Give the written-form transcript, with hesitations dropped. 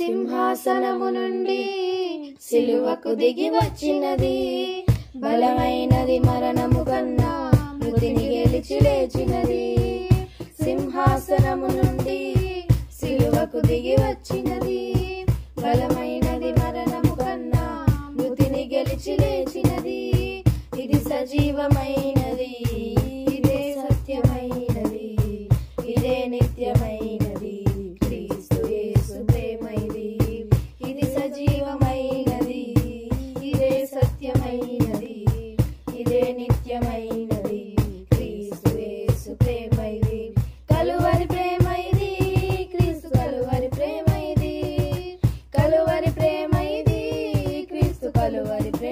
సింహాసనము నుండి సిలువకు దిగి వచ్చినది, బలమైనది మరణము కన్నా మృతిని గెలిచి లేచినది. సింహాసనము నుండి సిలువకు దిగి వచ్చినది, బలమైనది మరణము కన్నా మృతిని గెలిచి లేచినది. ఇది సజీవమైనది, ఇదే సత్యమైనది, ఇదే నిత్యమైనది, క్రీస్తు యేసు ప్రేమ ఇది. ఇది సజీవమైనది, ఇదే సత్యమైనది, ఇదే నిత్యమైనది, క్రీస్తు యేసు ప్రేమ ఇది. కలువరి ప్రేమ ఇది, క్రీస్తు కలువరి ప్రేమ ఇది, కలువరి ప్రేమ ఇది, క్రీస్తు కలువరి ప్రేమ